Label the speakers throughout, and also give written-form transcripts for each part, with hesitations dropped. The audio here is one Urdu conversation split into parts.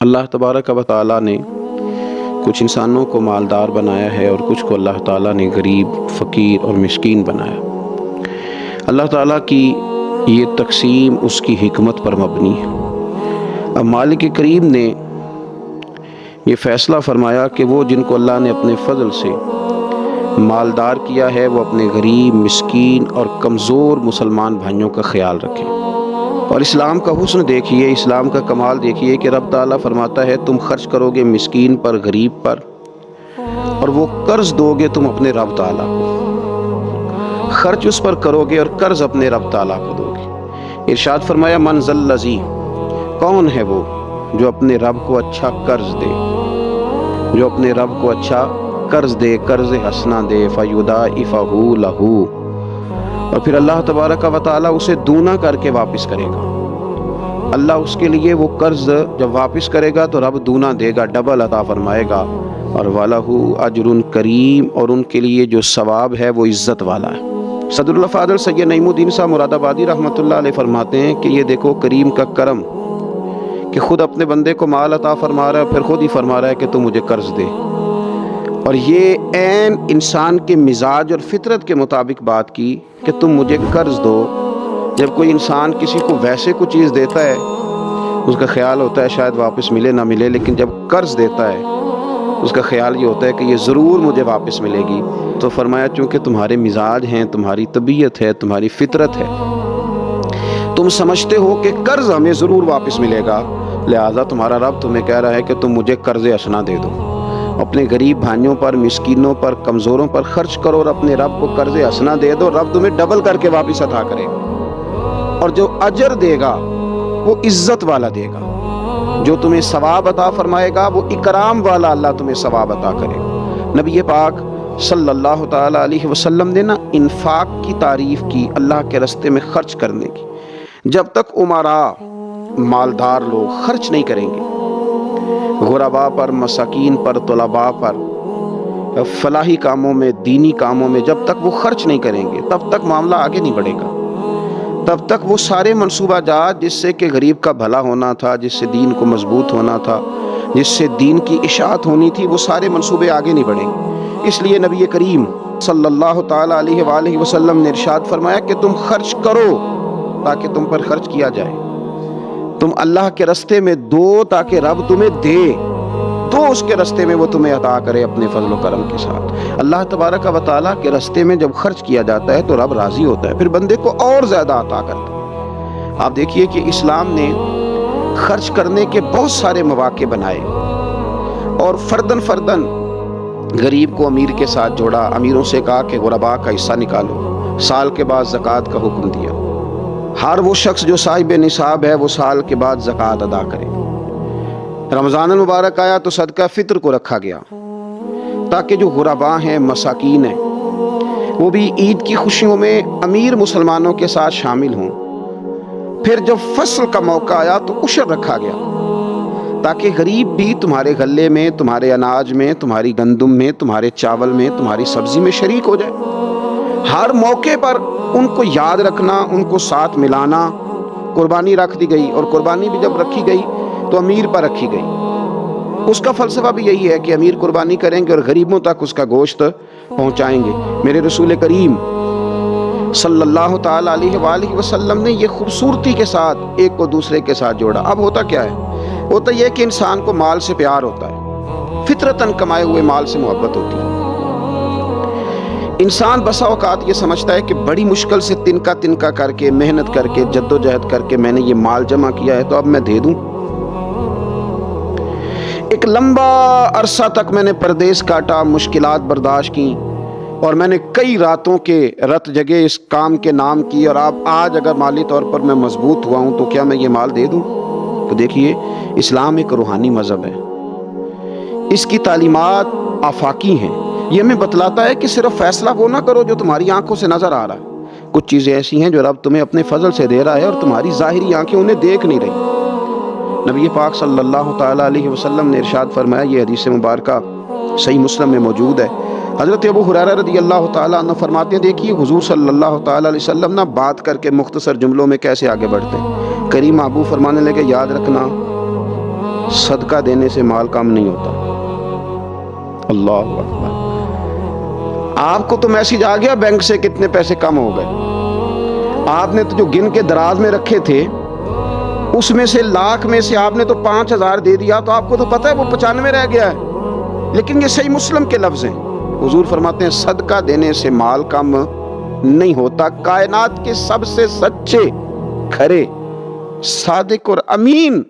Speaker 1: اللہ تبارک و تعالیٰ نے کچھ انسانوں کو مالدار بنایا ہے اور کچھ کو اللہ تعالیٰ نے غریب، فقیر اور مسکین بنایا۔ اللہ تعالیٰ کی یہ تقسیم اس کی حکمت پر مبنی ہے۔ اب مالک کریم نے یہ فیصلہ فرمایا کہ وہ جن کو اللہ نے اپنے فضل سے مالدار کیا ہے وہ اپنے غریب، مسکین اور کمزور مسلمان بھائیوں کا خیال رکھیں۔ اور اسلام کا حسن دیکھیے، اسلام کا کمال دیکھیے کہ رب تعالیٰ فرماتا ہے تم خرچ کرو گے مسکین پر، غریب پر، اور وہ قرض دو گے تم اپنے رب تعالیٰ کو، خرچ اس پر کرو گے اور قرض اپنے رب تعالیٰ کو دو گے۔ ارشاد فرمایا من ذا الذی، کون ہے وہ جو اپنے رب کو اچھا قرض دے، جو اپنے رب کو اچھا قرض دے، قرض حسنہ دے، فیضاعفہ لہ، اور پھر اللہ تبارک و تعالیٰ اسے دونا کر کے واپس کرے گا۔ اللہ اس کے لیے وہ قرض جب واپس کرے گا تو رب دونا دے گا، ڈبل عطا فرمائے گا، اور وَلَهُ أَجْرٌ کریم، اور ان کے لیے جو ثواب ہے وہ عزت والا ہے۔ صدر اللہ فاضل سید نعیم الدین صاحب مراد آبادی رحمۃ اللہ علیہ فرماتے ہیں کہ یہ دیکھو کریم کا کرم کہ خود اپنے بندے کو مال عطا فرما رہا ہے، پھر خود ہی فرما رہا ہے کہ تو مجھے قرض دے۔ اور یہ عین انسان کے مزاج اور فطرت کے مطابق بات کی کہ تم مجھے قرض دو۔ جب کوئی انسان کسی کو ویسے کوئی چیز دیتا ہے اس کا خیال ہوتا ہے شاید واپس ملے نہ ملے، لیکن جب قرض دیتا ہے اس کا خیال یہ ہوتا ہے کہ یہ ضرور مجھے واپس ملے گی۔ تو فرمایا چونکہ تمہارے مزاج ہیں، تمہاری طبیعت ہے، تمہاری فطرت ہے، تم سمجھتے ہو کہ قرض ہمیں ضرور واپس ملے گا، لہٰذا تمہارا رب تمہیں کہہ رہا ہے کہ تم مجھے قرض حسنہ دے دو، اپنے غریب بھائیوں پر، مسکینوں پر، کمزوروں پر خرچ کرو اور اپنے رب کو قرض حسنہ دے دو، رب تمہیں ڈبل کر کے واپس عطا کرے گا۔ اور جو اجر دے گا وہ عزت والا دے گا، جو تمہیں ثواب عطا فرمائے گا وہ اکرام والا اللہ تمہیں ثواب عطا کرے گا۔ نبی پاک صلی اللہ تعالیٰ علیہ وسلم نے انفاق کی تعریف کی، اللہ کے راستے میں خرچ کرنے کی۔ جب تک امراء، مالدار لوگ خرچ نہیں کریں گے غرباء پر، مساکین پر، طلباء پر، فلاحی کاموں میں، دینی کاموں میں، جب تک وہ خرچ نہیں کریں گے تب تک معاملہ آگے نہیں بڑھے گا، تب تک وہ سارے منصوبہ جات جس سے کہ غریب کا بھلا ہونا تھا، جس سے دین کو مضبوط ہونا تھا، جس سے دین کی اشاعت ہونی تھی، وہ سارے منصوبے آگے نہیں بڑھیں گے۔ اس لیے نبی کریم صلی اللہ تعالیٰ علیہ وآلہ وسلم نے ارشاد فرمایا کہ تم خرچ کرو تاکہ تم پر خرچ کیا جائے، تم اللہ کے راستے میں دو تاکہ رب تمہیں دے، دو اس کے راستے میں وہ تمہیں عطا کرے اپنے فضل و کرم کے ساتھ۔ اللہ تبارک و تعالیٰ کے راستے میں جب خرچ کیا جاتا ہے تو رب راضی ہوتا ہے، پھر بندے کو اور زیادہ عطا کرتا ہے۔ آپ دیکھیے کہ اسلام نے خرچ کرنے کے بہت سارے مواقع بنائے اور فردن فردن غریب کو امیر کے ساتھ جوڑا، امیروں سے کہا کہ غرباء کا حصہ نکالو، سال کے بعد زکوٰۃ کا حکم دیا، ہر وہ شخص جو صاحب نصاب ہے وہ سال کے بعد زکوٰۃ ادا کرے۔ رمضان المبارک آیا تو صدقہ فطر کو رکھا گیا تاکہ جو غرباء ہیں، مساکین ہیں، وہ بھی عید کی خوشیوں میں امیر مسلمانوں کے ساتھ شامل ہوں۔ پھر جب فصل کا موقع آیا تو عشر رکھا گیا تاکہ غریب بھی تمہارے غلے میں، تمہارے اناج میں، تمہاری گندم میں، تمہارے چاول میں، تمہاری سبزی میں شریک ہو جائے۔ ہر موقع پر ان کو یاد رکھنا، ان کو ساتھ ملانا۔ قربانی رکھ دی گئی، اور قربانی بھی جب رکھی گئی تو امیر پر رکھی گئی۔ اس کا فلسفہ بھی یہی ہے کہ امیر قربانی کریں گے اور غریبوں تک اس کا گوشت پہنچائیں گے۔ میرے رسول کریم صلی اللہ تعالیٰ علیہ وآلہ وسلم نے یہ خوبصورتی کے ساتھ ایک کو دوسرے کے ساتھ جوڑا۔ اب ہوتا کیا ہے؟ ہوتا یہ کہ انسان کو مال سے پیار ہوتا ہے، فطرتاً کمائے ہوئے مال سے محبت ہوتی ہے۔ انسان بسا اوقات یہ سمجھتا ہے کہ بڑی مشکل سے تنکا کر کے، محنت کر کے، جد و جہد کر کے میں نے یہ مال جمع کیا ہے تو اب میں دے دوں۔ ایک لمبا عرصہ تک میں نے پردیس کاٹا، مشکلات برداشت کی، اور میں نے کئی راتوں کے رت جگہ اس کام کے نام کی، اور آج اگر مالی طور پر میں مضبوط ہوا ہوں تو کیا میں یہ مال دے دوں؟ تو دیکھیے اسلام ایک روحانی مذہب ہے، اس کی تعلیمات آفاقی ہیں۔ یہ ہمیں بتلاتا ہے کہ صرف فیصلہ وہ نہ کرو جو تمہاری آنکھوں سے نظر آ رہا ہے، کچھ چیزیں ایسی ہیں جو رب تمہیں اپنے فضل سے دے رہا ہے اور تمہاری ظاہری آنکھیں انہیں دیکھ نہیں رہی۔ نبی پاک صلی اللہ تعالیٰ علیہ وسلم نے ارشاد فرمایا، یہ حدیث مبارکہ صحیح مسلم میں موجود ہے، حضرت ابو ہریرہ رضی اللہ تعالیٰ عنہ فرماتے ہیں، دیکھیے حضور صلی اللہ تعالیٰ علیہ وسلم نہ بات کر کے مختصر جملوں میں کیسے آگے بڑھتے ہیں۔ کریم ابو فرمانے لگے، یاد رکھنا صدقہ دینے سے مال کم نہیں ہوتا۔ اللہ اکبر۔ آپ کو تو میسج آ گیا بینک سے کتنے پیسے کم ہو گئے، آپ نے تو جو گن کے دراز میں رکھے تھے اس میں سے لاکھ میں سے آپ نے تو 5,000 دے دیا، تو آپ کو تو پتہ ہے وہ 95 رہ گیا ہے، لیکن یہ صحیح مسلم کے لفظ ہیں۔ حضور فرماتے ہیں صدقہ دینے سے مال کم نہیں ہوتا۔ کائنات کے سب سے سچے، کھرے، صادق اور امین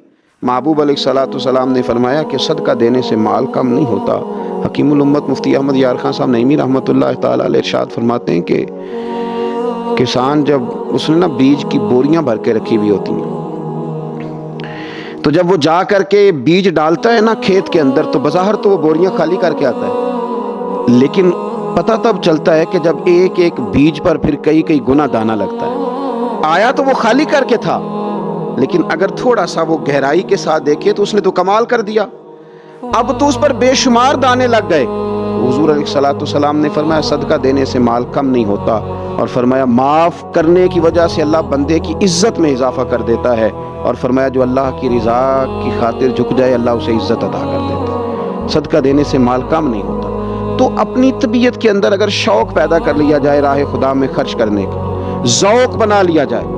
Speaker 1: محبوب علیہ الصلوۃ والسلام نے فرمایا کہ صدقہ دینے سے مال کم نہیں ہوتا۔ حکیم الامت مفتی احمد یار خان صاحب نعیمی رحمۃ اللہ تعالیٰ علیہ ارشاد فرماتے ہیں کہ کسان جب اس نے بیج کی بوریاں بھر کے رکھی ہوئی ہوتی ہیں، تو جب وہ جا کر کے بیج ڈالتا ہے نا کھیت کے اندر، تو بظاہر تو وہ بوریاں خالی کر کے آتا ہے، لیکن پتہ تب چلتا ہے کہ جب ایک ایک بیج پر پھر کئی کئی گنا دانہ لگتا ہے۔ آیا تو وہ خالی کر کے تھا، لیکن اگر تھوڑا سا وہ گہرائی کے ساتھ دیکھے تو اس نے تو کمال کر دیا، اب تو اس پر بے شمار دانے لگ گئے۔ حضور علیہ الصلوۃ والسلام نے فرمایا صدقہ دینے سے مال کم نہیں ہوتا، اور فرمایا معاف کرنے کی وجہ سے اللہ بندے کی عزت میں اضافہ کر دیتا ہے، اور فرمایا جو اللہ کی رضا کی خاطر جھک جائے اللہ اسے عزت عطا کر دیتا ہے۔ صدقہ دینے سے مال کم نہیں ہوتا۔ تو اپنی طبیعت کے اندر اگر شوق پیدا کر لیا جائے راہ خدا میں خرچ کرنے کا، ذوق بنا لیا جائے،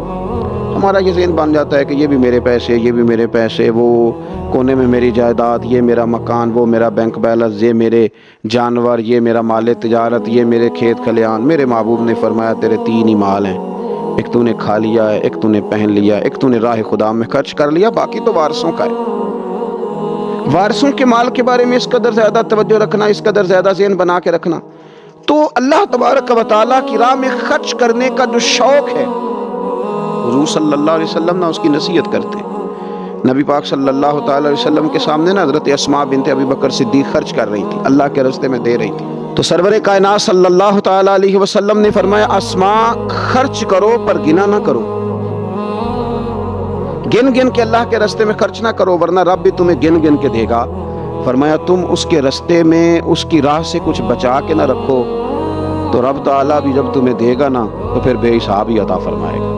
Speaker 1: ہمارا یہ ذہن بن جاتا ہے کہ یہ بھی میرے پیسے، یہ بھی میرے پیسے، وہ کونے میں میری جائیداد، یہ میرا مکان، وہ میرا بینک بیلنس، یہ میرے جانور، یہ میرا مال تجارت، یہ میرے کھیت کھلیان۔ میرے محبوب نے فرمایا تیرے 3 ہی مال ہیں، ایک تو نے کھا لیا ہے، ایک تو نے پہن لیا، ایک تو نے راہ خدا میں خرچ کر لیا، باقی تو وارثوں کا ہے۔ وارثوں کے مال کے بارے میں اس قدر زیادہ توجہ رکھنا، اس قدر زیادہ ذہن بنا کے رکھنا، تو اللہ تبارک و تعالیٰ کی راہ میں خرچ کرنے کا جو شوق ہے، حضور صلی اللہ علیہ وسلم نہ اس کی نصیحت کرتے۔ نبی پاک صلی اللہ تعالیٰ علیہ وسلم کے سامنے نا حضرت اسماء بنت ابی بکر صدیق خرچ کر رہی تھی، اللہ کے راستے میں دے رہی تھی، تو سرور کائنات صلی اللہ تعالیٰ علیہ وسلم نے فرمایا اسماء خرچ کرو پر گنا نہ کرو، گن گن کے اللہ کے راستے میں خرچ نہ کرو، ورنہ رب بھی تمہیں گن گن کے دے گا۔ فرمایا تم اس کے راستے میں اس کی راہ سے کچھ بچا کے نہ رکھو تو رب تعالیٰ بھی جب تمہیں دے گا نا تو پھر بے حساب ہی عطا فرمائے گا۔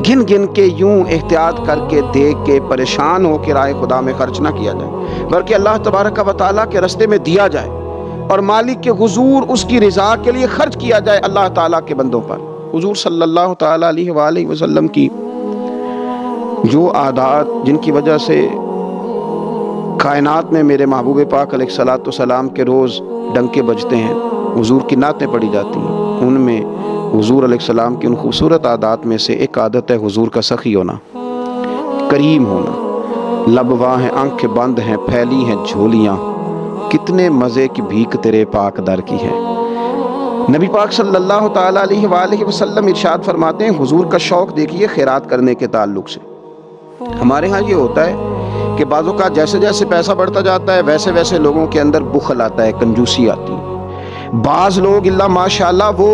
Speaker 1: گن گن کے یوں احتیاط کر کے دیکھ کے پریشان ہو کے راہ خدا میں خرچ نہ کیا جائے، بلکہ اللہ تبارک و تعالیٰ کے راستے میں دیا جائے اور مالک کے حضور اس کی رضا کے لیے خرچ کیا جائے اللہ تعالیٰ کے بندوں پر۔ حضور صلی اللہ تعالیٰ علیہ وآلہ وسلم کی جو عادات جن کی وجہ سے کائنات میں میرے محبوب پاک علیہ الصلوۃ والسلام کے روز ڈنکے بجتے ہیں، حضور کی نعتیں پڑھی جاتی ہیں، ان میں حضور علیہ السلام کی ان خوبصورت عادات میں سے ایک عادت ہے حضور کا سخی ہونا، کریم ہونا۔ لب واں ہیں آنکھیں بند ہیں پھیلی ہیں جھولیاں، کتنے مزے کی بھیک تیرے پاک در کی ہے۔ نبی پاک صلی اللہ تعالیٰ علیہ وآلہ وسلم ارشاد فرماتے ہیں حضور کا شوق دیکھیے خیرات کرنے کے تعلق سے۔ ہمارے ہاں یہ ہوتا ہے کہ بعضوں کا جیسے جیسے پیسہ بڑھتا جاتا ہے ویسے ویسے لوگوں کے اندر بخل آتا ہے، کنجوسی آتی ہے۔ بعض لوگ اللہ ماشاءاللہ وہ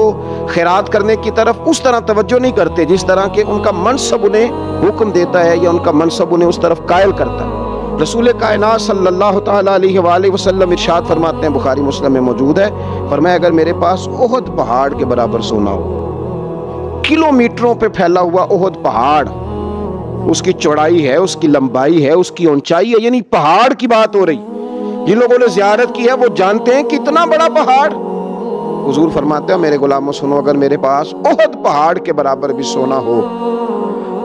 Speaker 1: خیرات کرنے کی طرف اس طرح توجہ نہیں کرتے جس طرح کہ ان کا منصب انہیں حکم دیتا ہے یا ان کا منصب انہیں اس طرف قائل کرتا ہے۔ رسول کائنات صلی اللہ تعالیٰ علیہ وآلہ وسلم ارشاد فرماتے ہیں، بخاری مسلم میں موجود ہے، فرمایا اگر میرے پاس احد پہاڑ کے برابر سونا ہو، کلومیٹروں پہ پھیلا ہوا احد پہاڑ، اس کی چوڑائی ہے، اس کی لمبائی ہے، اس کی اونچائی ہے، یعنی پہاڑ کی بات ہو رہی، جن لوگوں نے زیارت کی ہے وہ جانتے ہیں کتنا بڑا پہاڑ۔ حضور فرماتے ہیں میرے غلاموں سنو، اگر میرے پاس احد پہاڑ کے برابر بھی سونا ہو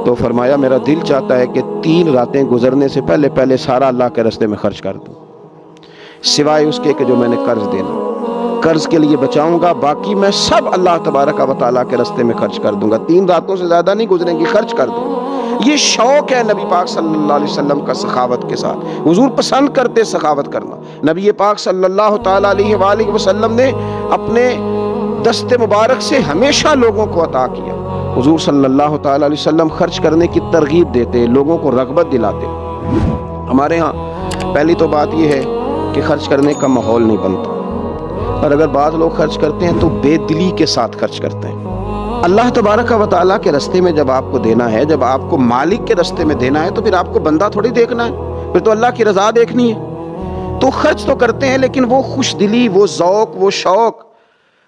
Speaker 1: تو فرمایا میرا دل چاہتا ہے کہ 3 راتیں گزرنے سے پہلے پہلے سارا اللہ کے راستے میں خرچ کر دوں، سوائے اس کے کہ جو میں نے قرض دینا، قرض کے لیے بچاؤں گا، باقی میں سب اللہ تبارک و تعالیٰ کے راستے میں خرچ کر دوں گا، 3 راتوں سے زیادہ نہیں گزریں گی، خرچ کر دوں۔ یہ شوق ہے نبی پاک صلی اللہ علیہ وسلم کا سخاوت کے ساتھ، حضور پسند کرتے سخاوت کرنا۔ نبی پاک صلی اللہ تعالیٰ علیہ وآلہ وسلم نے اپنے دست مبارک سے ہمیشہ لوگوں کو عطا کیا۔ حضور صلی اللہ تعالیٰ علیہ وسلم خرچ کرنے کی ترغیب دیتے، لوگوں کو رغبت دلاتے۔ ہمارے ہاں پہلی تو بات یہ ہے کہ خرچ کرنے کا ماحول نہیں بنتا، اور اگر بعض لوگ خرچ کرتے ہیں تو بے دلی کے ساتھ خرچ کرتے ہیں۔ اللہ تبارک و تعالیٰ کے راستے میں جب آپ کو دینا ہے، جب آپ کو مالک کے راستے میں دینا ہے تو پھر آپ کو بندہ تھوڑی دیکھنا ہے، پھر تو اللہ کی رضا دیکھنی ہے۔ تو خرچ تو کرتے ہیں لیکن وہ خوش دلی، وہ ذوق، وہ شوق،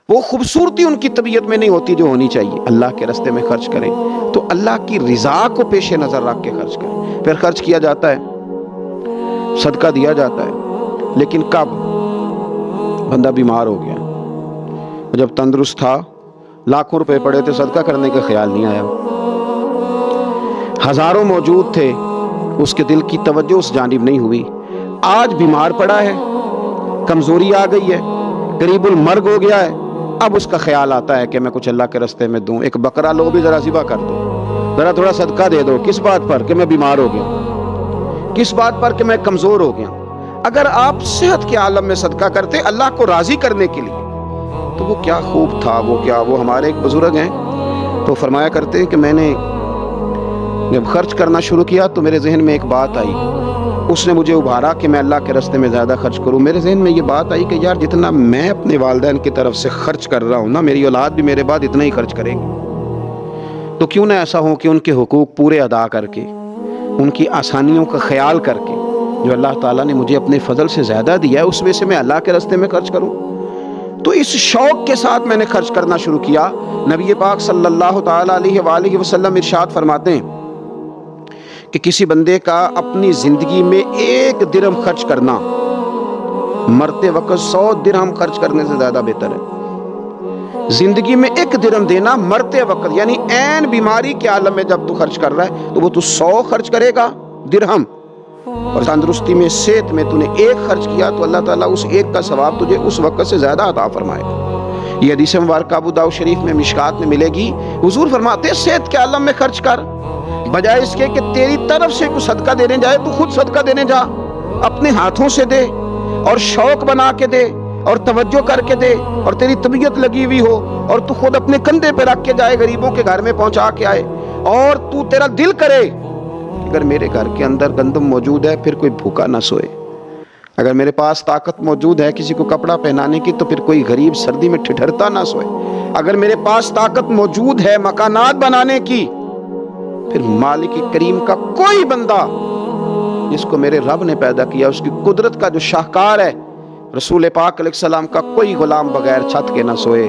Speaker 1: وہ خوبصورتی ان کی طبیعت میں نہیں ہوتی جو ہونی چاہیے۔ اللہ کے راستے میں خرچ کریں تو اللہ کی رضا کو پیش نظر رکھ کے خرچ کریں، پھر خرچ کیا جاتا ہے۔ صدقہ دیا جاتا ہے، لیکن کب بندہ بیمار ہو گیا، جب تندرست تھا، لاکھوں روپے پڑے تھے، صدقہ کرنے کا خیال نہیں آیا، ہزاروں موجود تھے، اس کے دل کی توجہ اس جانب نہیں ہوئی، آج بیمار پڑا ہے، کمزوری آ گئی ہے، قریب المرگ ہو گیا ہے، اب اس کا خیال آتا ہے کہ میں کچھ اللہ کے راستے میں دوں، ایک بکرا لو بھی ذرا ذبح کر دو، ذرا تھوڑا صدقہ دے دو، کس بات پر؟ کہ میں بیمار ہو گیا، کس بات پر؟ کہ میں کمزور ہو گیا۔ اگر آپ صحت کے عالم میں صدقہ کرتے اللہ کو راضی کرنے کے لیے تو وہ کیا خوب تھا، وہ ہمارے ایک بزرگ ہیں تو فرمایا کرتے ہیں کہ میں نے جب خرچ کرنا شروع کیا تو میرے ذہن میں ایک بات آئی، اس نے مجھے ابھارا کہ میں اللہ کے راستے میں زیادہ خرچ کروں۔ میرے ذہن میں یہ بات آئی کہ یار جتنا میں اپنے والدین کی طرف سے خرچ کر رہا ہوں نا، میری اولاد بھی میرے بعد اتنا ہی خرچ کرے گی، تو کیوں نہ ایسا ہو کہ ان کے حقوق پورے ادا کر کے، ان کی آسانیوں کا خیال کر کے، جو اللہ تعالیٰ نے مجھے اپنے فضل سے زیادہ دیا ہے اس میں سے میں اللہ کے راستے میں خرچ کروں۔ تو اس شوق کے ساتھ میں نے خرچ کرنا شروع کیا۔ نبی پاک صلی اللہ تعالیٰ علیہ وآلہ وسلم ارشاد فرماتے ہیں کہ کسی بندے کا اپنی زندگی میں 1 درہم خرچ کرنا مرتے وقت 100 درہم خرچ کرنے سے زیادہ بہتر ہے۔ زندگی میں 1 درہم دینا مرتے وقت، یعنی عین بیماری کے عالم میں جب تو خرچ کر رہا ہے تو وہ تو 100 خرچ کرے گا درہم، اور تندرستی میں، صحت میں تو نے 1 خرچ کیا تو اللہ تعالیٰ اس 1 کا ثواب تجھے اس وقت سے زیادہ عطا فرمائے گا۔ یہ حدیث مبارکہ ابو داؤد شریف میں مشکات میں ملے گی۔ حضور فرماتے ہیں صحت کے عالم میں خرچ کر، بجائے اس کے کہ تیری طرف سے کوئی صدقہ دینے جائے تو خود صدقہ دینے جا، اپنے ہاتھوں سے دے اور شوق بنا کے دے اور توجہ کر کے دے، اور تیری طبیعت لگی ہوئی ہو اور تو خود اپنے کندھے پہ رکھ کے جائے، غریبوں کے گھر میں پہنچا کے آئے، اور تو تیرا دل کرے اگر میرے گھر کے اندر گندم موجود ہے پھر کوئی بھوکا نہ سوئے، اگر میرے پاس طاقت موجود ہے کسی کو کپڑا پہنانے کی تو پھر کوئی غریب سردی میں ٹھٹھرتا نہ سوئے، اگر میرے پاس طاقت موجود ہے مکانات بنانے کی، پھر مالک کریم کا کوئی بندہ جس کو میرے رب نے پیدا کیا، اس کی قدرت کا جو شاہکار ہے رسول پاک علیہ السلام کا، کوئی غلام بغیر چھت کے نہ سوئے۔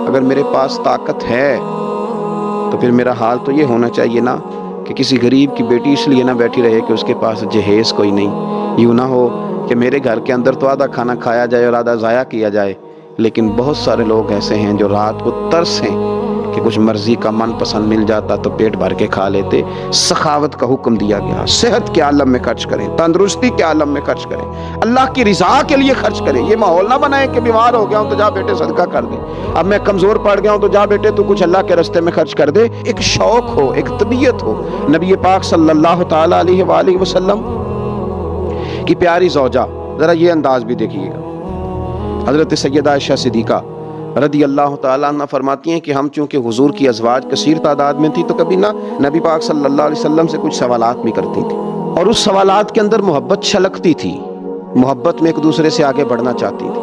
Speaker 1: اگر میرے پاس طاقت ہے تو پھر میرا حال تو یہ ہونا چاہیے نا کہ کسی غریب کی بیٹی اس لیے نہ بیٹھی رہے کہ اس کے پاس جہیز کوئی نہیں، یوں نہ ہو کہ میرے گھر کے اندر تو آدھا کھانا کھایا جائے اور آدھا ضائع کیا جائے، لیکن بہت سارے لوگ ایسے ہیں جو رات کو ترس ہیں کہ کچھ مرضی کا من پسند مل جاتا تو پیٹ بھر کے کھا لیتے۔ سخاوت کا حکم دیا گیا، صحت کے عالم میں خرچ کریں، تندرستی کے عالم میں خرچ کریں، اللہ کی رضا کے لیے خرچ کریں۔ یہ ماحول نہ بنائیں کہ بیمار ہو گیا ہوں تو جا بیٹے صدقہ کر دے، اب میں کمزور پڑ گیا ہوں تو جا بیٹے تو کچھ اللہ کے راستے میں خرچ کر دے۔ ایک شوق ہو، ایک طبیعت ہو۔ نبی پاک صلی اللہ تعالیٰ علیہ وآلہ وسلم کی پیاری زوجہ، ذرا یہ انداز بھی دیکھیے گا، حضرت سیدہ عائشہ صدیقہ رضی اللہ تعالیٰ عنہ فرماتی ہیں کہ ہم چونکہ حضور کی ازواج کثیر تعداد میں تھی تو کبھی نہ نبی پاک صلی اللہ علیہ وسلم سے کچھ سوالات بھی کرتی تھی، اور اس سوالات کے اندر محبت چھلکتی تھی، محبت میں ایک دوسرے سے آگے بڑھنا چاہتی تھی۔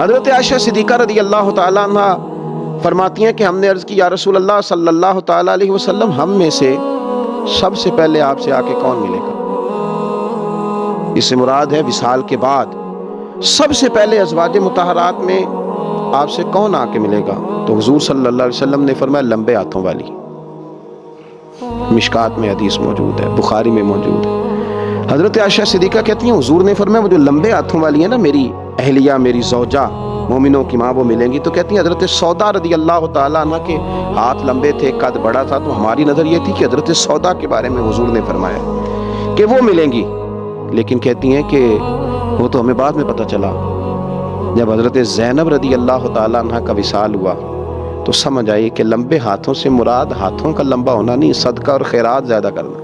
Speaker 1: حضرت عائشہ صدیقہ رضی اللہ تعالیٰ عنہ فرماتی ہیں کہ ہم نے عرض کی یا رسول اللہ صلی اللہ تعالیٰ علیہ وسلم، ہم میں سے سب سے پہلے آپ سے آ کے کون ملے گا؟ اس سے مراد ہے وصال کے بعد سب سے پہلے ازواج مطہرات میں آپ سے کون آ کے ملے گا؟ تو حضور صلی اللہ علیہ وسلم نے فرمایا لمبے ہاتھوں والی۔ مشکات میں حدیث موجود ہے، بخاری میں موجود ہے۔ حضرت عائشہ صدیقہ کہتی ہیں حضور نے فرمایا وہ جو لمبے ہاتھوں والی ہے نا، میری اہلیہ، میری زوجہ، مومنوں کی ماں، وہ ملیں گی۔ تو کہتی ہیں حضرت سودا رضی اللہ تعالیٰ عنہ کے ہاتھ لمبے تھے، قد بڑا تھا، تو ہماری نظر یہ تھی کہ حضرت سودا کے بارے میں حضور نے فرمایا کہ وہ ملیں گی، لیکن کہتی ہیں کہ وہ تو ہمیں بعد میں پتہ چلا جب حضرت زینب رضی اللہ تعالیٰ عنہ کا وصال ہوا تو سمجھ آئی کہ لمبے ہاتھوں سے مراد ہاتھوں کا لمبا ہونا نہیں، صدقہ اور خیرات زیادہ کرنا۔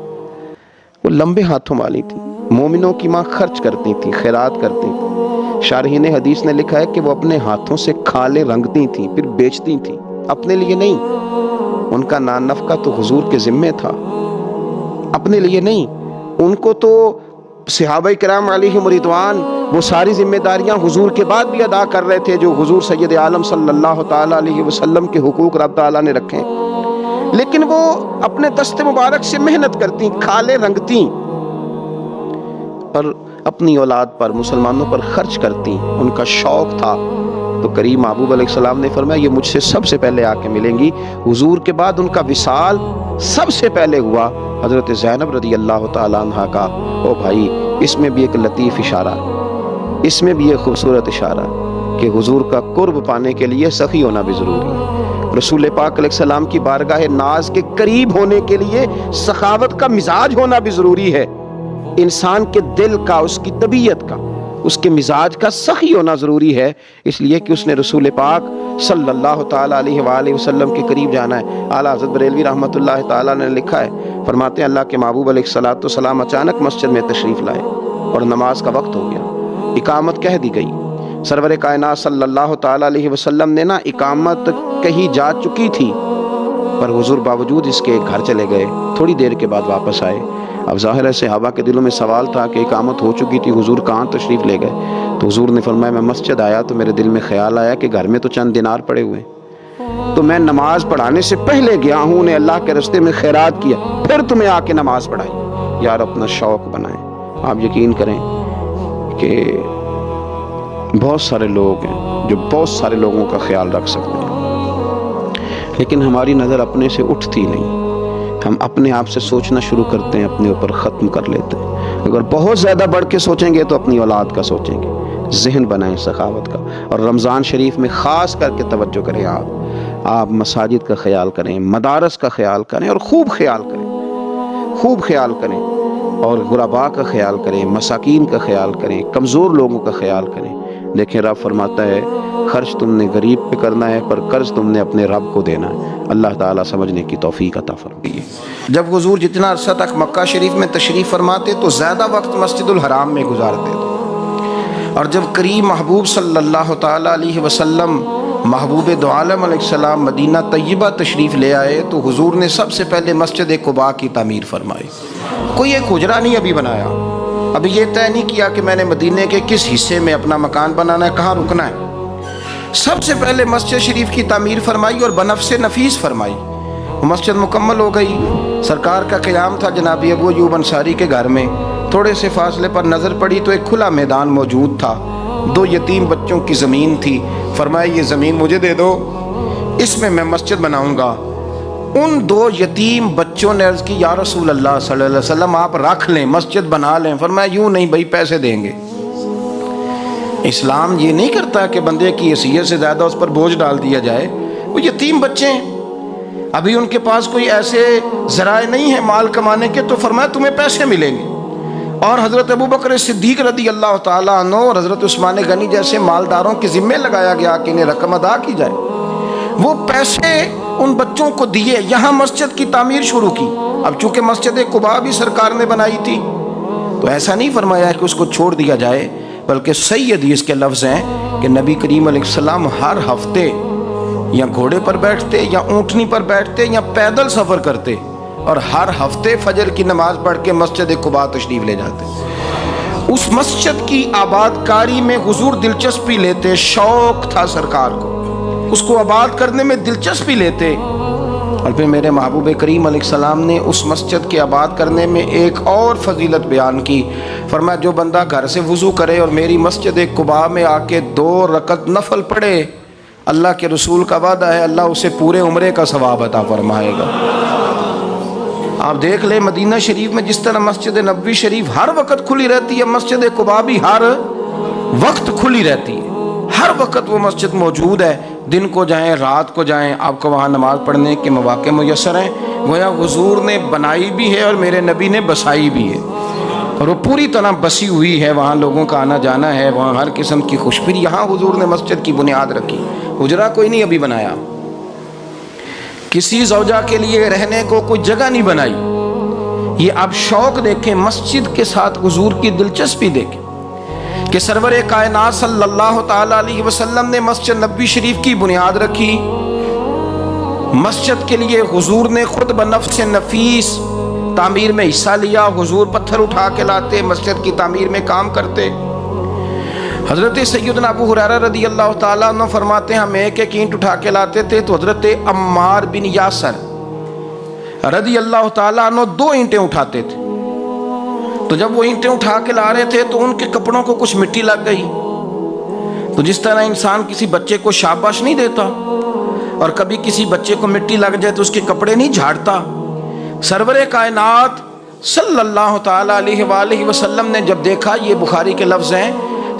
Speaker 1: وہ لمبے ہاتھوں والی تھی، مومنوں کی ماں، خرچ کرتی تھی، خیرات کرتی تھی۔ شارحین حدیث نے لکھا ہے کہ وہ اپنے ہاتھوں سے کھالیں رنگتی تھیں پھر بیچتی تھیں، اپنے لیے نہیں۔ ان کا نان نفقہ تو حضور کے ذمے تھا، اپنے لیے نہیں۔ ان کو تو صحابہ کرام علیہم رضوان وہ ساری ذمہ داریاں حضور کے بعد بھی ادا کر رہے تھے جو حضور سید عالم صلی اللہ تعالیٰ علیہ وسلم کے حقوق رب تعالیٰ نے رکھے، لیکن وہ اپنے دست مبارک سے محنت کرتی، کھالیں رنگتی اور اپنی اولاد پر، مسلمانوں پر خرچ کرتی، ان کا شوق تھا۔ تو کریم محبوب علیہ السلام نے فرمایا یہ مجھ سے سب سے پہلے آ کے ملیں گی۔ حضور کے بعد ان کا وصال سب سے پہلے ہوا حضرت زینب رضی اللہ تعالیٰ عنہ کا۔ او بھائی، اس میں بھی ایک لطیف اشارہ ہے، اس میں بھی ایک خوبصورت اشارہ ہے کہ حضور کا قرب پانے کے لیے سخی ہونا بھی ضروری ہے۔ رسول پاک علیہ السلام کی بارگاہ ناز کے قریب ہونے کے لیے سخاوت کا مزاج ہونا بھی ضروری ہے۔ انسان کے دل کا، اس کی طبیعت کا، اس کے مزاج کا سخی ہونا ضروری ہے، اس لیے کہ اس نے رسول پاک صلی اللہ تعالیٰ علیہ وآلہ وسلم کے قریب جانا ہے۔ اعلیٰ حضرت بریلوی رحمۃ اللہ تعالیٰ نے لکھا ہے، فرماتے ہیں اللہ کے محبوب علیہ الصلاۃ اچانک مسجد میں تشریف لائے اور نماز کا وقت ہو گیا، اقامت کہہ دی گئی۔ سرور کائنات صلی اللہ تعالیٰ علیہ وسلم نے اقامت کہی جا چکی تھی، پر حضور باوجود اس کے گھر چلے گئے، تھوڑی دیر کے بعد واپس آئے۔ اب ظاہر ہے صحابہ کے دلوں میں سوال تھا کہ اقامت ہو چکی تھی، حضور کہاں تشریف لے گئے؟ تو حضور نے فرمایا میں مسجد آیا تو میرے دل میں خیال آیا کہ گھر میں تو چند دینار پڑے ہوئے ہیں، تو میں نماز پڑھانے سے پہلے گیا ہوں، انہیں اللہ کے راستے میں خیرات کیا، پھر تمہیں آ کے نماز پڑھائی۔ یار اپنا شوق بنائیں۔ آپ یقین کریں کہ بہت سارے لوگ ہیں جو بہت سارے لوگوں کا خیال رکھ سکتے ہیں، لیکن ہماری نظر اپنے سے اٹھتی نہیں، ہم اپنے آپ سے سوچنا شروع کرتے ہیں، اپنے اوپر ختم کر لیتے ہیں۔ اگر بہت زیادہ بڑھ کے سوچیں گے تو اپنی اولاد کا سوچیں گے۔ ذہن بنائیں سخاوت کا، اور رمضان شریف میں خاص کر کے توجہ کریں۔ آپ مساجد کا خیال کریں، مدارس کا خیال کریں، اور خوب خیال کریں، خوب خیال کریں، اور غرباء کا خیال کریں، مساکین کا خیال کریں، کمزور لوگوں کا خیال کریں۔ دیکھیں رب فرماتا ہے خرچ تم نے غریب پہ کرنا ہے، پر قرض تم نے اپنے رب کو دینا ہے۔ اللہ تعالیٰ سمجھنے کی توفیق عطا فرمائے۔
Speaker 2: جب حضور جتنا عرصہ تک مکہ شریف میں تشریف فرماتے تو زیادہ وقت مسجد الحرام میں گزارتے تھے، اور جب قریب محبوب صلی اللہ تعالیٰ علیہ وسلم محبوب دو عالم علیہ السلام مدینہ طیبہ تشریف لے آئے تو حضور نے سب سے پہلے مسجد قباء کی تعمیر فرمائی۔ کوئی ایک حجرہ نہیں ابھی بنایا، ابھی یہ طے نہیں کیا کہ میں نے مدینے کے کس حصے میں اپنا مکان بنانا ہے، کہاں رکنا ہے۔ سب سے پہلے مسجد شریف کی تعمیر فرمائی اور بنفس نفیس فرمائی۔ مسجد مکمل ہو گئی، سرکار کا قیام تھا جناب ابو ایوب انصاری کے گھر میں۔ تھوڑے سے فاصلے پر نظر پڑی تو ایک کھلا میدان موجود تھا، 2 یتیم بچوں کی زمین تھی۔ فرمایا یہ زمین مجھے دے دو، اس میں میں مسجد بناؤں گا۔ ان 2 یتیم بچوں نے عرض کی یا رسول اللہ صلی اللہ علیہ وسلم آپ رکھ لیں، مسجد بنا لیں۔ فرمایا یوں نہیں بھائی، پیسے دیں گے۔ اسلام یہ نہیں کرتا کہ بندے کی حیثیت سے زیادہ اس پر بوجھ ڈال دیا جائے۔ وہ یتیم بچے ہیں، ابھی ان کے پاس کوئی ایسے ذرائع نہیں ہے مال کمانے کے، تو فرمایا تمہیں پیسے ملیں گے۔ اور حضرت ابوبکر صدیق رضی اللہ تعالیٰ عنہ اور حضرت عثمان غنی جیسے مالداروں کے ذمے لگایا گیا کہ انہیں رقم ادا کی جائے۔ وہ پیسے ان بچوں کو دیے، یہاں مسجد کی تعمیر شروع کی۔ اب چونکہ مسجد قباء بھی سرکار نے بنائی تھی تو ایسا نہیں فرمایا کہ اس کو چھوڑ دیا جائے، بلکہ صحیح حدیث کے لفظ ہیں کہ نبی کریم علیہ السلام ہر ہفتے یا گھوڑے پر بیٹھتے یا اونٹنی پر بیٹھتے یا پیدل سفر کرتے، اور ہر ہفتے فجر کی نماز پڑھ کے مسجد قباء تشریف لے جاتے۔ اس مسجد کی آباد کاری میں حضور دلچسپی لیتے، شوق تھا سرکار کو، اس کو آباد کرنے میں دلچسپی لیتے۔ اور پھر میرے محبوب کریم علیہ السلام نے اس مسجد کے آباد کرنے میں ایک اور فضیلت بیان کی۔ فرمایا جو بندہ گھر سے وضو کرے اور میری مسجد قباء میں آ کے 2 رکعت نفل پڑھے، اللہ کے رسول کا وعدہ ہے اللہ اسے پورے عمرے کا ثواب عطا فرمائے گا۔ آپ دیکھ لیں مدینہ شریف میں جس طرح مسجد نبوی شریف ہر وقت کھلی رہتی ہے، مسجد قباء بھی ہر وقت کھلی رہتی ہے، ہر وقت وہ مسجد موجود ہے۔ دن کو جائیں رات کو جائیں آپ کو وہاں نماز پڑھنے کے مواقع میسر ہیں۔ گویا حضور نے بنائی بھی ہے اور میرے نبی نے بسائی بھی ہے، اور وہ پوری طرح بسی ہوئی ہے، وہاں لوگوں کا آنا جانا ہے، وہاں ہر قسم کی خوشبری۔ یہاں حضور نے مسجد کی بنیاد رکھی، حجرہ کوئی نہیں ابھی بنایا، کسی زوجہ کے لیے رہنے کو کوئی جگہ نہیں بنائی۔ یہ اب شوق دیکھیں، مسجد کے ساتھ حضور کی دلچسپی دیکھیں کہ سرور کائنات صلی اللہ تعالیٰ علیہ وسلم نے مسجد نبوی شریف کی بنیاد رکھی۔ مسجد کے لیے حضور نے خود بنفس نفیس تعمیر میں حصہ لیا، حضور پتھر اٹھا کے لاتے، مسجد کی تعمیر میں کام کرتے۔ حضرت سیدنا ابو ہریرہ رضی اللہ تعالیٰ عنہ فرماتے ہیں ہم ایک اینٹ اٹھا کے لاتے تھے تو حضرت عمار بن یاسر رضی اللہ تعالیٰ عنہ 2 اینٹیں اٹھاتے تھے۔ تو جب وہ اینٹیں اٹھا کے لا رہے تھے تو ان کے کپڑوں کو کچھ مٹی لگ گئی، تو جس طرح انسان کسی بچے کو شاباش نہیں دیتا اور کبھی کسی بچے کو مٹی لگ جائے تو اس کے کپڑے نہیں جھاڑتا، سرور کائنات صلی اللہ تعالیٰ علیہ وآلہ وسلم نے جب دیکھا، یہ بخاری کے لفظ ہیں،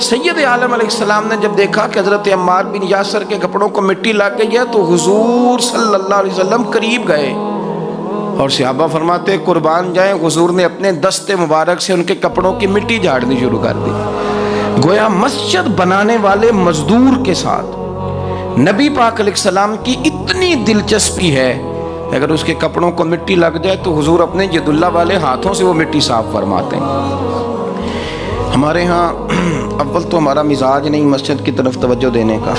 Speaker 2: سید عالم علیہ السلام نے جب دیکھا کہ حضرت عمار بن یاسر کے کپڑوں کو مٹی لگ گئی ہے تو حضور صلی اللہ علیہ وسلم قریب گئے، اور صحابہ فرماتے قربان جائیں، حضور نے اپنے دست مبارک سے ان کے کپڑوں کی مٹی جھاڑنی شروع کر دی۔ گویا مسجد بنانے والے مزدور کے ساتھ نبی پاک علیہ السلام کی اتنی دلچسپی ہے، اگر اس کے کپڑوں کو مٹی لگ جائے تو حضور اپنے ید اللہ والے ہاتھوں سے وہ مٹی صاف فرماتے ہیں۔ ہمارے ہاں اول تو ہمارا مزاج نہیں مسجد کی طرف توجہ دینے کا۔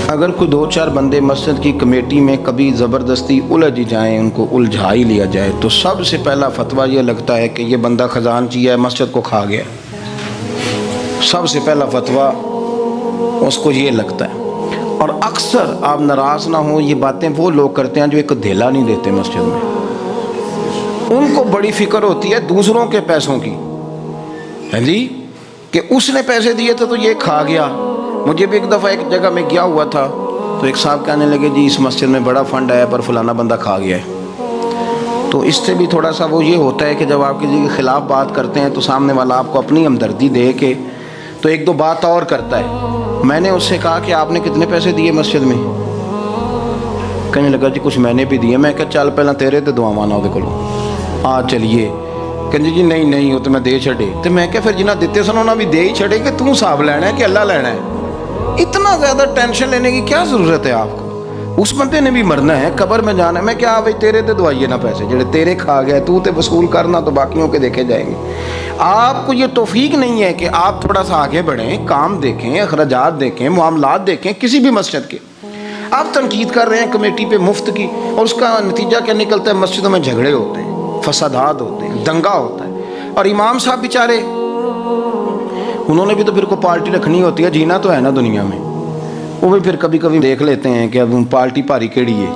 Speaker 2: اگر کوئی دو چار بندے مسجد کی کمیٹی میں کبھی زبردستی الجھ جائیں، ان کو الجھا ہی لیا جائے، تو سب سے پہلا فتویٰ یہ لگتا ہے کہ یہ بندہ خزانچی ہے، مسجد کو کھا گیا۔ سب سے پہلا فتویٰ اس کو یہ لگتا ہے، اور اکثر آپ ناراض نہ ہوں، یہ باتیں وہ لوگ کرتے ہیں جو ایک دھیلا نہیں دیتے مسجد میں۔ ان کو بڑی فکر ہوتی ہے دوسروں کے پیسوں کی، ہے جی، کہ اس نے پیسے دیے تھے تو یہ کھا گیا۔ مجھے بھی ایک دفعہ ایک جگہ میں گیا ہوا تھا تو ایک صاحب کہنے لگے جی اس مسجد میں بڑا فنڈ آیا پر فلانا بندہ کھا گیا ہے۔ تو اس سے بھی تھوڑا سا وہ یہ ہوتا ہے کہ جب آپ کسی کے خلاف بات کرتے ہیں تو سامنے والا آپ کو اپنی ہمدردی دے کے تو ایک دو بات اور کرتا ہے۔ میں نے اس سے کہا کہ آپ نے کتنے پیسے دیے مسجد میں؟ کہنے لگا جی کچھ میں نے بھی دیے۔ میں کہا چل پہلے تیرے تے دعا مانا وہ کو چلیے۔ کہنے جی نہیں وہ تو میں دے چھڑے۔ تو میں کہا پھر جنہ دیتے سن انہوں نے بھی دے ہی چھڑے کہ تم صاحب لینا ہے کہ اللہ لینا ہے؟ اتنا زیادہ ٹینشن لینے کی کیا ضرورت ہے آپ کو؟ اس بندے نے بھی مرنا ہے، قبر میں جانا ہے۔ میں کیا بھائی تیرے تے دعائیے نہ پیسے جڑے تیرے کھا گئے، تو تے وصول کرنا تو باقیوں کے دیکھے جائیں گے۔ آپ کو یہ توفیق نہیں ہے کہ آپ تھوڑا سا آگے بڑھیں، کام دیکھیں، اخراجات دیکھیں، معاملات دیکھیں کسی بھی مسجد کے۔ آپ تنقید کر رہے ہیں کمیٹی پہ مفت کی، اور اس کا نتیجہ کیا نکلتا ہے؟ مسجدوں میں جھگڑے ہوتے ہیں، فسادات ہوتے ہیں، دنگا ہوتا ہے۔ اور امام صاحب بیچارے انہوں نے بھی تو پھر کو پارٹی رکھنی ہوتی ہے، جینا تو ہے نا دنیا میں۔ وہ بھی پھر کبھی کبھی دیکھ لیتے ہیں کہ اب پارٹی بھاری کیڑی ہے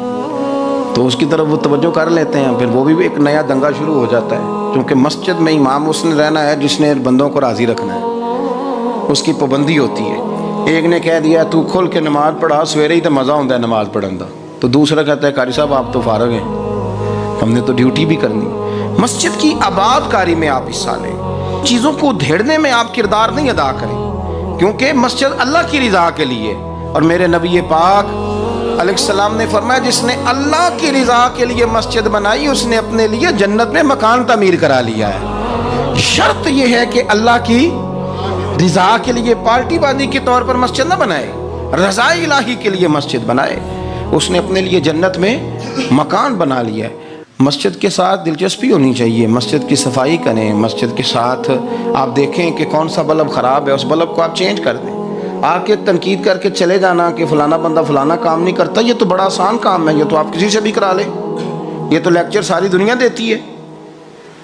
Speaker 2: تو اس کی طرف وہ توجہ کر لیتے ہیں، پھر وہ بھی ایک نیا دنگا شروع ہو جاتا ہے۔ کیونکہ مسجد میں امام اس نے رہنا ہے جس نے بندوں کو راضی رکھنا ہے، اس کی پابندی ہوتی ہے۔ ایک نے کہہ دیا تو کھل کے نماز پڑھا، سویرے ہی تو مزہ ہوتا ہے نماز پڑھن کا، تو دوسرا کہتا ہے قاری صاحب آپ تو فارغ ہیں، ہم نے تو ڈیوٹی بھی کرنی۔ مسجد کی آباد کاری میں آپ حصہ لیں، چیزوں کو دھیڑنے میں آپ کردار نہیں ادا کریں، کیونکہ مسجد اللہ کی رضا کے لیے۔ اور میرے نبی پاک علیہ السلام نے فرمایا جس نے اللہ کی رضا کے لیے مسجد بنائی اس نے اپنے لیے جنت میں مکان تعمیر کرا لیا ہے۔ شرط یہ ہے کہ اللہ کی رضا کے لیے پارٹی بازی کے طور پر مسجد نہ بنائے، رضا الہی کے لیے مسجد بنائے۔ اس نے اپنے لیے جنت میں مکان بنا لیا ہے۔ مسجد کے ساتھ دلچسپی ہونی چاہیے، مسجد کی صفائی کریں، مسجد کے ساتھ آپ دیکھیں کہ کون سا بلب خراب ہے، اس بلب کو آپ چینج کر دیں۔ آ کے تنقید کر کے چلے جانا کہ فلانا بندہ فلانا کام نہیں کرتا، یہ تو بڑا آسان کام ہے، یہ تو آپ کسی سے بھی کرا لیں۔ یہ تو لیکچر ساری دنیا دیتی ہے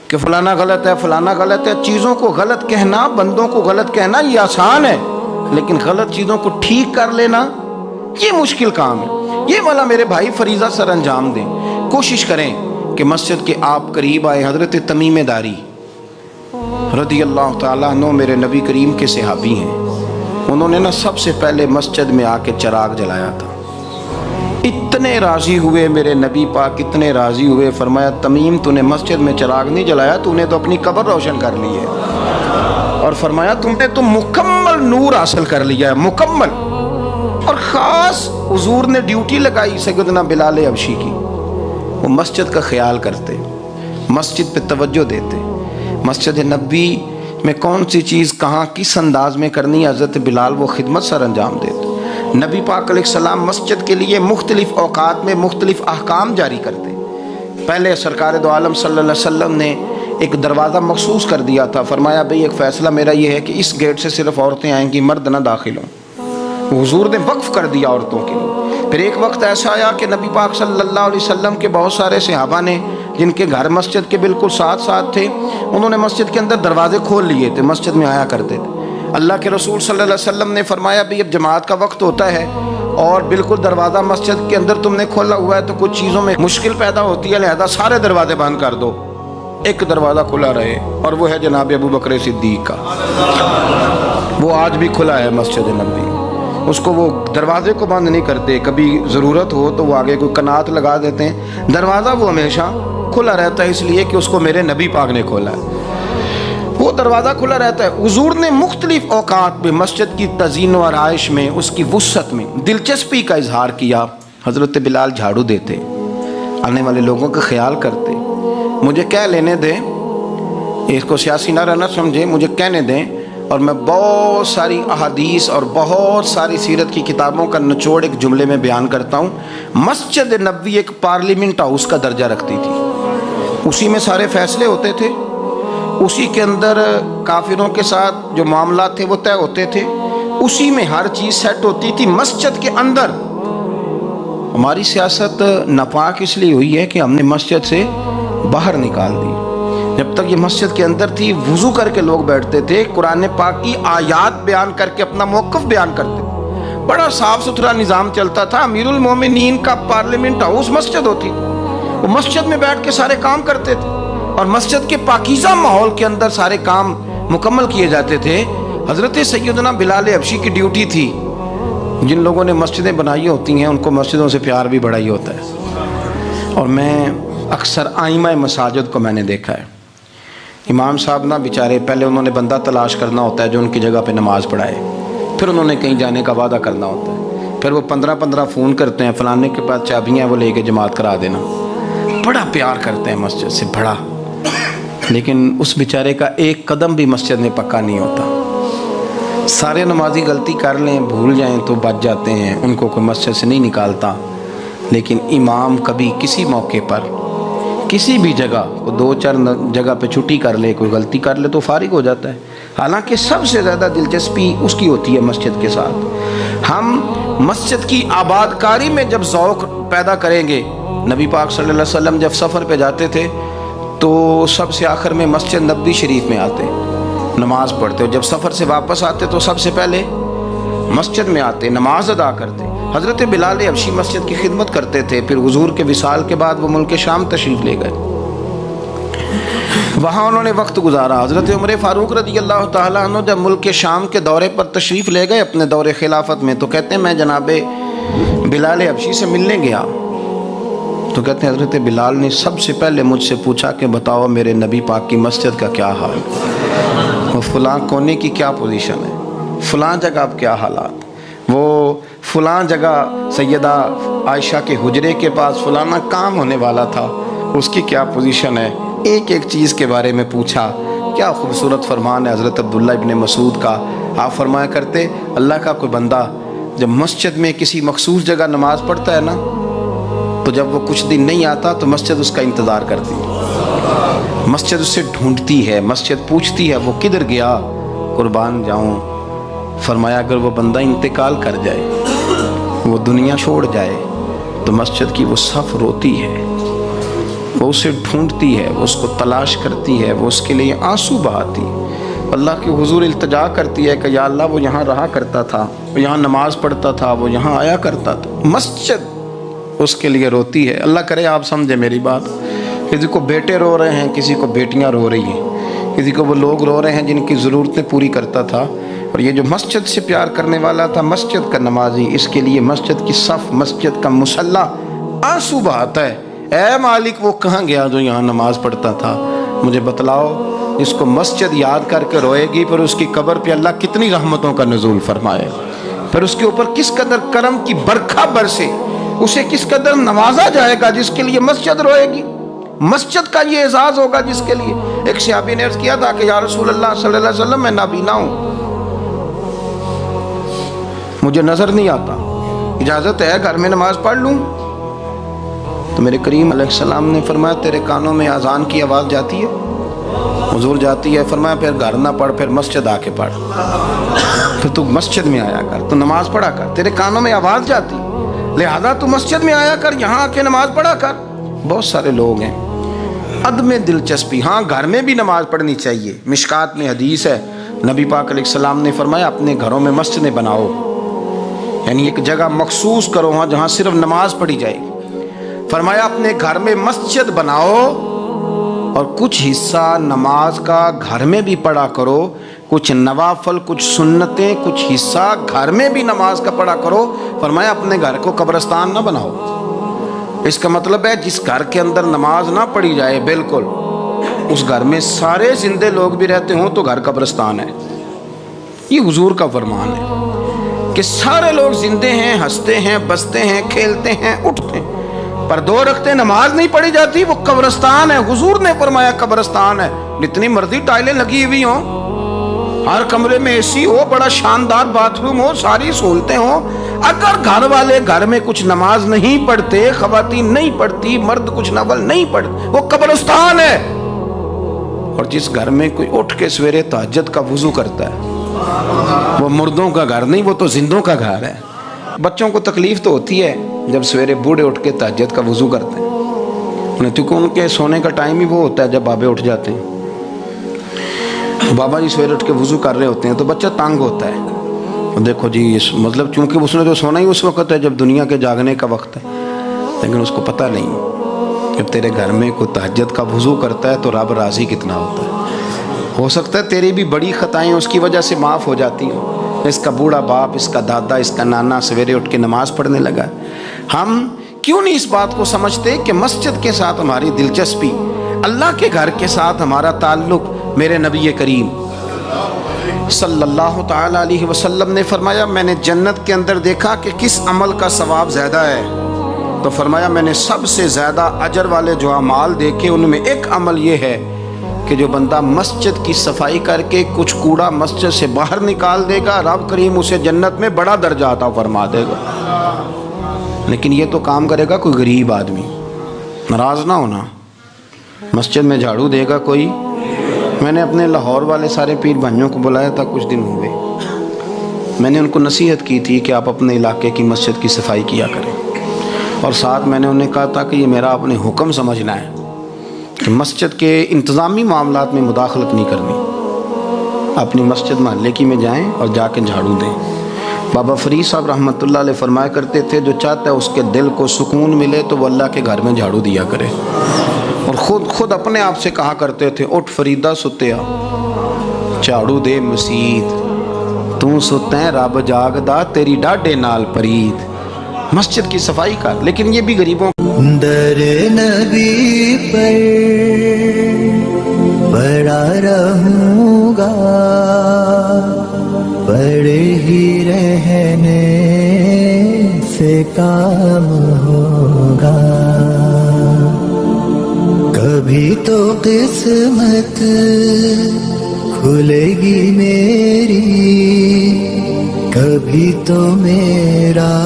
Speaker 2: کہ فلانا غلط ہے، فلانا غلط ہے۔ چیزوں کو غلط کہنا، بندوں کو غلط کہنا یہ آسان ہے، لیکن غلط چیزوں کو ٹھیک کر لینا یہ مشکل کام ہے۔ یہ والا میرے بھائی فریضہ سر انجام دیں، کوشش کریں کہ مسجد کے آپ قریب آئے۔ حضرت تمیم داری رضی اللہ تعالیٰ عنہ میرے نبی کریم کے صحابی ہیں، انہوں نے نا سب سے پہلے مسجد میں آ کے چراغ جلایا تھا۔ اتنے راضی ہوئے میرے نبی پاک، اتنے راضی ہوئے، فرمایا تمیم تو نے مسجد میں چراغ نہیں جلایا، تو نے تو اپنی قبر روشن کر لی ہے، اور فرمایا تم نے تو مکمل نور حاصل کر لیا ہے، مکمل۔ اور خاص حضور نے ڈیوٹی لگائی سیدنا بلال حبشی کی، وہ مسجد کا خیال کرتے، مسجد پہ توجہ دیتے، مسجد نبی میں کون سی چیز کہاں کس انداز میں کرنی ہے، حضرت بلال وہ خدمت سر انجام دیتے۔ نبی پاک علیہ السلام مسجد کے لیے مختلف اوقات میں مختلف احکام جاری کرتے۔ پہلے سرکار دو عالم صلی اللہ علیہ وسلم نے ایک دروازہ مخصوص کر دیا تھا، فرمایا بھئی ایک فیصلہ میرا یہ ہے کہ اس گیٹ سے صرف عورتیں آئیں گی، مرد نہ داخل ہوں۔ حضور نے وقف کر دیا عورتوں کے لیے۔ پھر ایک وقت ایسا آیا کہ نبی پاک صلی اللہ علیہ وسلم کے بہت سارے صحابہ نے جن کے گھر مسجد کے بالکل ساتھ ساتھ تھے، انہوں نے مسجد کے اندر دروازے کھول لیے تھے، مسجد میں آیا کرتے تھے۔ اللہ کے رسول صلی اللہ علیہ وسلم نے فرمایا بھی اب جماعت کا وقت ہوتا ہے اور بالکل دروازہ مسجد کے اندر تم نے کھولا ہوا ہے تو کچھ چیزوں میں مشکل پیدا ہوتی ہے، لہذا سارے دروازے بند کر دو، ایک دروازہ کھلا رہے، اور وہ ہے جناب ابو بکر صدیق کا۔ وہ آج بھی کھلا ہے مسجد نبوی، اس کو وہ دروازے کو بند نہیں کرتے، کبھی ضرورت ہو تو وہ آگے کوئی کنات لگا دیتے ہیں، دروازہ وہ ہمیشہ کھلا رہتا ہے اس لیے کہ اس کو میرے نبی پاک نے کھولا ہے، وہ دروازہ کھلا رہتا ہے۔ حضور نے مختلف اوقات میں مسجد کی تزئین و آرائش میں، اس کی وسعت میں دلچسپی کا اظہار کیا۔ حضرت بلال جھاڑو دیتے، آنے والے لوگوں کا خیال کرتے، مجھے کہہ لینے دیں، اس کو سیاسی نعرہ نہ سمجھیں، مجھے کہنے دیں اور میں بہت ساری احادیث اور بہت ساری سیرت کی کتابوں کا نچوڑ ایک جملے میں بیان کرتا ہوں۔ مسجد نبوی ایک پارلیمنٹ ہاؤس کا درجہ رکھتی تھی، اسی میں سارے فیصلے ہوتے تھے، اسی کے اندر کافروں کے ساتھ جو معاملات تھے وہ طے ہوتے تھے، اسی میں ہر چیز سیٹ ہوتی تھی مسجد کے اندر۔ ہماری سیاست ناپاک اس لیے ہوئی ہے کہ ہم نے مسجد سے باہر نکال دی۔ جب تک یہ مسجد کے اندر تھی، وضو کر کے لوگ بیٹھتے تھے، قرآن پاک کی آیات بیان کر کے اپنا موقف بیان کرتے تھے، بڑا صاف ستھرا نظام چلتا تھا۔ امیر المومنین کا پارلیمنٹ ہاؤس مسجد ہوتی تھی، وہ مسجد میں بیٹھ کے سارے کام کرتے تھے اور مسجد کے پاکیزہ ماحول کے اندر سارے کام مکمل کیے جاتے تھے۔ حضرت سیدنا بلال حبشی کی ڈیوٹی تھی، جن لوگوں نے مسجدیں بنائی ہوتی ہیں ان کو مسجدوں سے پیار بھی بڑا ہی ہوتا ہے، اور میں اکثر آئمہ مساجد کو میں نے دیکھا ہے، امام صاحب نہ بیچارے پہلے انہوں نے بندہ تلاش کرنا ہوتا ہے جو ان کی جگہ پہ نماز پڑھائے، پھر انہوں نے کہیں جانے کا وعدہ کرنا ہوتا ہے، پھر وہ 15 فون کرتے ہیں، فلانے کے پاس چابیاں وہ لے کے جماعت کرا دینا، بڑا پیار کرتے ہیں مسجد سے بڑا، لیکن اس بیچارے کا ایک قدم بھی مسجد میں پکا نہیں ہوتا۔ سارے نمازی غلطی کر لیں، بھول جائیں تو بچ جاتے ہیں، ان کو کوئی مسجد سے نہیں نکالتا، لیکن امام کبھی کسی موقع پر کسی بھی جگہ کو 2-4 جگہ پہ چھٹی کر لے، کوئی غلطی کر لے تو فارغ ہو جاتا ہے، حالانکہ سب سے زیادہ دلچسپی اس کی ہوتی ہے مسجد کے ساتھ۔ ہم مسجد کی آباد کاری میں جب ذوق پیدا کریں گے، نبی پاک صلی اللہ علیہ وسلم جب سفر پہ جاتے تھے تو سب سے آخر میں مسجد نبوی شریف میں آتے، نماز پڑھتے، اور جب سفر سے واپس آتے تو سب سے پہلے مسجد میں آتے، نماز ادا کرتے۔ حضرت بلال حبشی مسجد کی خدمت کرتے تھے، پھر حضور کے وصال کے بعد وہ ملک شام تشریف لے گئے، وہاں انہوں نے وقت گزارا۔ حضرت عمر فاروق رضی اللہ تعالیٰ عنہ جب ملک شام کے دورے پر تشریف لے گئے اپنے دور خلافت میں، تو کہتے ہیں میں جناب بلال حبشی سے ملنے گیا، تو کہتے ہیں حضرت بلال نے سب سے پہلے مجھ سے پوچھا کہ بتاؤ میرے نبی پاک کی مسجد کا کیا حال، وہ فلاں کونے کی کیا پوزیشن ہے، فلاں جگہ اب کیا حالات، وہ فلاں جگہ سیدہ عائشہ کے حجرے کے پاس فلانا کام ہونے والا تھا، اس کی کیا پوزیشن ہے، ایک ایک چیز کے بارے میں پوچھا۔ کیا خوبصورت فرمان ہے حضرت عبداللہ ابن مسعود کا، آپ فرمایا کرتے اللہ کا کوئی بندہ جب مسجد میں کسی مخصوص جگہ نماز پڑھتا ہے نا، تو جب وہ کچھ دن نہیں آتا تو مسجد اس کا انتظار کرتی ہے، مسجد اسے ڈھونڈتی ہے، مسجد پوچھتی ہے وہ کدھر گیا، قربان جاؤں۔ فرمایا اگر وہ بندہ انتقال کر جائے، وہ دنیا چھوڑ جائے، تو مسجد کی وہ صف روتی ہے، وہ اسے ڈھونڈتی ہے، وہ اس کو تلاش کرتی ہے، وہ اس کے لیے آنسو بہاتی، اللہ کے حضور التجا کرتی ہے کہ یا اللہ وہ یہاں رہا کرتا تھا، وہ یہاں نماز پڑھتا تھا، وہ یہاں آیا کرتا تھا، مسجد اس کے لیے روتی ہے۔ اللہ کرے آپ سمجھے میری بات، کسی کو بیٹے رو رہے ہیں، کسی کو بیٹیاں رو رہی ہیں، کسی کو وہ لوگ رو رہے ہیں جن کی ضرورتیں پوری کرتا تھا، اور یہ جو مسجد سے پیار کرنے والا تھا، مسجد کا نمازی، اس کے لیے مسجد کی صف، مسجد کا مصلی آنسو بہاتا ہے، اے مالک وہ کہاں گیا جو یہاں نماز پڑھتا تھا، مجھے بتلاؤ۔ اس کو مسجد یاد کر کے روئے گی، پھر اس کی قبر پہ اللہ کتنی رحمتوں کا نزول فرمائے، پھر اس کے اوپر کس قدر کرم کی برکھا برسے، اسے کس قدر نوازا جائے گا جس کے لیے مسجد روئے گی، مسجد کا یہ اعزاز ہوگا جس کے لیے۔ ایک صحابی نے عرض کیا تھا کہ یا رسول اللہ صلی اللہ علیہ وسلم میں نابینا ہوں، مجھے نظر نہیں آتا، اجازت ہے گھر میں نماز پڑھ لوں؟ تو میرے کریم علیہ السلام نے فرمایا تیرے کانوں میں اذان کی آواز جاتی ہے؟ حضور جاتی ہے۔ فرمایا پھر گھر نہ پڑھ، پھر مسجد آ کے پڑھ، پھر تو مسجد میں آیا کر، تو نماز پڑھا کر، تیرے کانوں میں آواز جاتی، لہذا تو مسجد میں آیا کر، یہاں آ کے نماز پڑھا کر۔ بہت سارے لوگ ہیں عدم دلچسپی، ہاں گھر میں بھی نماز پڑھنی چاہیے، مشکات میں حدیث ہے، نبی پاک علیہ السلام نے فرمایا اپنے گھروں میں مسجدیں بناؤ، یعنی ایک جگہ مخصوص کرو ہاں جہاں صرف نماز پڑھی جائے گی۔ فرمایا اپنے گھر میں مسجد بناؤ اور کچھ حصہ نماز کا گھر میں بھی پڑھا کرو، کچھ نوافل، کچھ سنتیں، کچھ حصہ گھر میں بھی نماز کا پڑھا کرو۔ فرمایا اپنے گھر کو قبرستان نہ بناؤ، اس کا مطلب ہے جس گھر کے اندر نماز نہ پڑھی جائے بالکل، اس گھر میں سارے زندے لوگ بھی رہتے ہوں تو گھر قبرستان ہے۔ یہ حضور کا فرمان ہے کہ سارے لوگ زندے ہیں، ہنستے ہیں، بستے ہیں، کھیلتے ہیں، اٹھتے ہیں، پر 2 رکعتیں نماز نہیں پڑھی جاتی، وہ قبرستان ہے۔ حضور نے فرمایا قبرستان ہے۔ جتنی مرضی ٹائلیں لگی ہوئی ہوں، ہر کمرے میں اے سی ہو، بڑا شاندار باتھ روم ہو، ساری سہولتیں ہوں، اگر گھر والے گھر میں کچھ نماز نہیں پڑھتے، خواتین نہیں پڑھتی، مرد کچھ نفل نہیں پڑھتے، وہ قبرستان ہے۔ اور جس گھر میں کوئی اٹھ کے سویرے تہجد کا وضو کرتا ہے، وہ مردوں کا گھر نہیں، وہ تو زندوں کا گھر ہے۔ بچوں کو تکلیف تو ہوتی ہے جب سویرے بوڑھے اٹھ کے تہجد کا وضو کرتے ہیں، کیونکہ ان کے سونے کا ٹائم ہی وہ ہوتا ہے جب بابے اٹھ جاتے ہیں۔ بابا جی سویرے اٹھ کے وضو کر رہے ہوتے ہیں تو بچہ تنگ ہوتا ہے، دیکھو جی مطلب چونکہ اس نے تو سونا ہی اس وقت ہے جب دنیا کے جاگنے کا وقت ہے، لیکن اس کو پتہ نہیں جب تیرے گھر میں کوئی تہجد کا وضو کرتا ہے تو رب راضی کتنا ہوتا ہے۔ ہو سکتا ہے تیری بھی بڑی خطائیں اس کی وجہ سے معاف ہو جاتی ہوں۔ اس کا بوڑھا باپ، اس کا دادا، اس کا نانا سویرے اٹھ کے نماز پڑھنے لگا۔ ہم کیوں نہیں اس بات کو سمجھتے کہ مسجد کے ساتھ ہماری دلچسپی، اللہ کے گھر کے ساتھ ہمارا تعلق، میرے نبی کریم صلی اللہ تعالی علیہ وسلم نے فرمایا میں نے جنت کے اندر دیکھا کہ کس عمل کا ثواب زیادہ ہے، تو فرمایا میں نے سب سے زیادہ اجر والے جو اعمال دیکھے ان میں ایک عمل یہ ہے کہ جو بندہ مسجد کی صفائی کر کے کچھ کوڑا مسجد سے باہر نکال دے گا، رب کریم اسے جنت میں بڑا درجہ عطا فرما دے گا۔ لیکن یہ تو کام کرے گا کوئی غریب آدمی، ناراض نہ ہونا، مسجد میں جھاڑو دے گا کوئی۔ میں نے اپنے لاہور والے سارے پیر بھائیوں کو بلایا تھا کچھ دن ہوئے، میں نے ان کو نصیحت کی تھی کہ آپ اپنے علاقے کی مسجد کی صفائی کیا کریں، اور ساتھ میں نے انہیں کہا تھا کہ یہ میرا اپنے حکم سمجھنا ہے کہ مسجد کے انتظامی معاملات میں مداخلت نہیں کرنی، اپنی مسجد محلے کی میں جائیں اور جا کے جھاڑو دیں۔ بابا فرید صاحب رحمۃ اللہ علیہ فرمایا کرتے تھے جو چاہتا ہے اس کے دل کو سکون ملے تو وہ اللہ کے گھر میں جھاڑو دیا کرے، اور خود اپنے آپ سے کہا کرتے تھے اٹھ فریدہ ستیا جھاڑو دے مسجد، تو ستیں رب جاگدا تیری ڈاڈے نال پرید۔ مسجد کی صفائی کر، لیکن یہ بھی غریبوں
Speaker 3: در نبی پر پڑا رہوں گا، پڑے ہی رہنے سے کام ہوگا، کبھی تو قسمت کھلے گی میری، کبھی تو میرا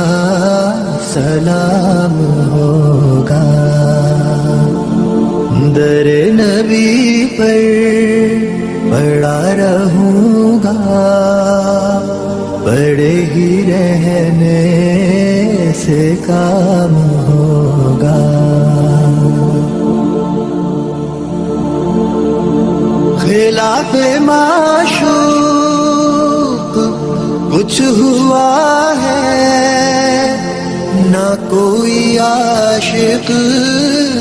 Speaker 3: سلام ہوگا، در نبی پر پڑا رہوں گا، پڑے ہی رہنے سے کام ہوگا، خلاف معشوق کچھ ہوا ہے، نہ کوئی عاشق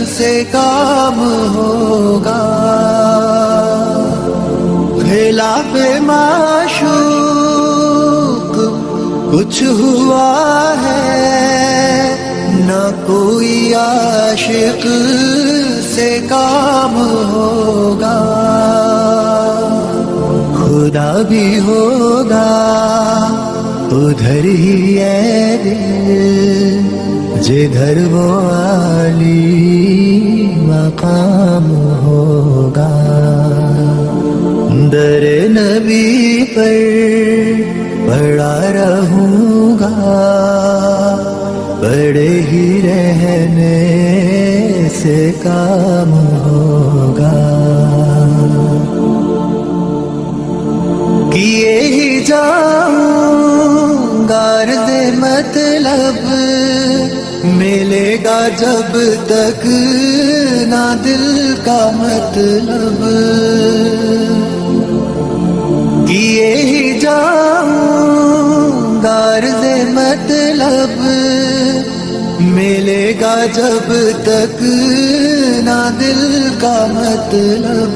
Speaker 3: سے کام ہوگا، خلاف معشوق کچھ ہوا ہے، نہ کوئی عاشق سے کام ہوگا، خدا بھی ہوگا ادھر ہی ہے دل جدھر وہ عالی مقام ہوگا، در نبی پر پڑا رہوں گا، پڑے ہی رہنے سے کام ہوگا، کیے ہی جاؤں غرض مطلب، ملے گا جب تک نہ دل کا مطلب، کیے ہی جاؤں غرض مطلب، ملے گا جب تک نہ دل کا مطلب،